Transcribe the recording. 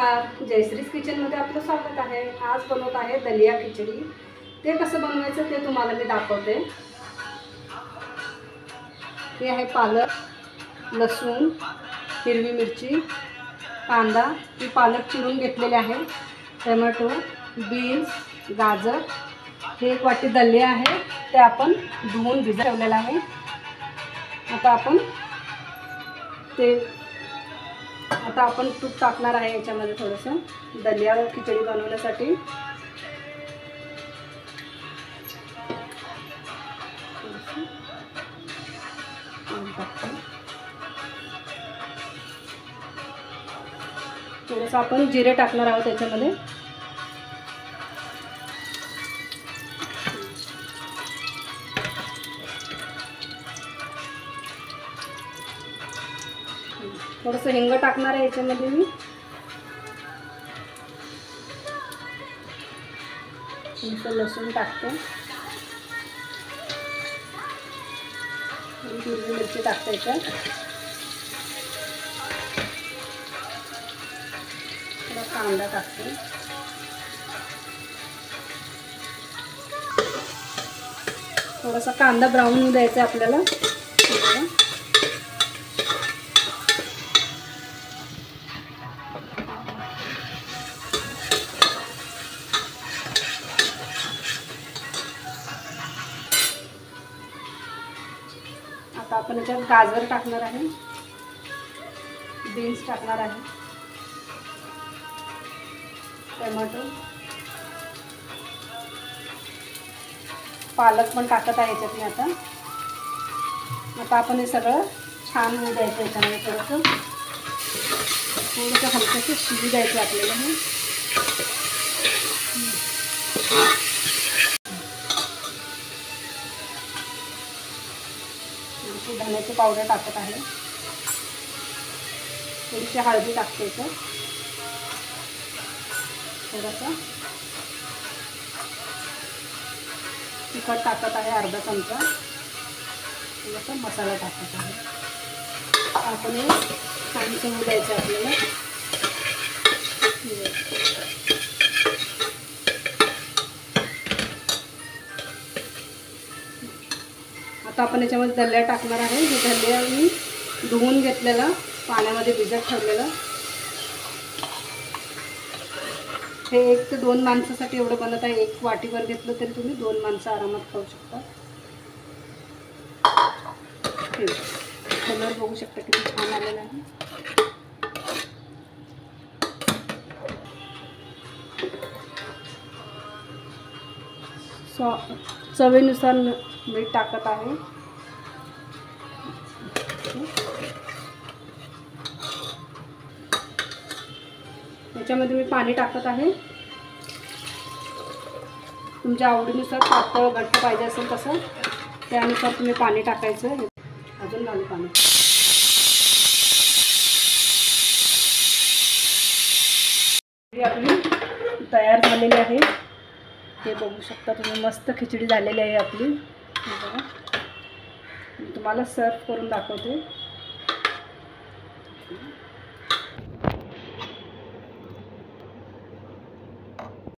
नमस्कार, जयश्रीज किचनमध्ये आपलं स्वागत आहे। आज बनवत आहे दलिया खिचडी। ते कसं बनवायचं ते तुम्हाला मी दाखवते। हे आहे पालक, लसूण, हिरवी मिरची, कांदा, ही पालक चिरून घेतलेले आहे, टोमॅटो, बीन्स, गाजर, हे एक वाटी दलिया आहे, ते आपण धुवून भिजत ठेवलेलं आहे। आता आपण तूप टाकणार आहे याच्यामध्ये थोडंसं दलिया खिचडी बनवण्यासाठी। थोडंसं आपण जिरे टाकणार आहोत त्याच्यामध्ये। थोडंसं हिंग टाकणार आहे याच्यामध्ये मी। थोडंसं लसूण टाकते, हिरवी मिरची टाकते याच्यात, थोडा कांदा टाकते, थोडासा कांदा ब्राऊन होऊ द्यायचा आपल्याला। आता आपण याच्यात गाजर टाकणार आहे, बीन्स टाकणार आहे, टोमॅटो, पालक पण टाकत आहे याच्यात मी। आता आपण हे सगळं छान होऊ द्यायचं याच्यामध्ये। थोडंसं हलकंसं शिजू द्यायचं आपल्याला हे। धण्याची पावडर टाकत आहे, थोडीशी हळदी टाकते याच्यात, थोडासा तिखट टाकत आहे, अर्धा चमचा, थोडासा मसाला टाकत आहे। आपण हे छान शिजवू द्यायचं आपल्याला। आता आपण याच्यामध्ये दलिया टाकणार आहे। हे दलिया मी धुवून घेतलेलं, पाण्यामध्ये भिजत ठेवलेलं। हे 1 ते 2 माणसासाठी एवढं बनत आहे। 1 वाटीभर घेतलं तरी तुम्ही 2 माणसं आरामात खाऊ शकता। कलर बघू शकता किती छान आलेला आहे। चवीनुसार मीठ टाकत आहे। याच्यामध्ये मी पाणी टाकत आहे, तुमच्या आवडीनुसार, पातळ घट्ट पाहिजे असेल तसं त्यानुसार तुम्ही पाणी टाकायचं। अजून घालू पाणी। आपली तयार झालेली आहे, हे बघू शकता तुम्ही। मस्त खिचडी झालेली आहे आपली। बघा, तुम्हाला सर्व करून दाखवते।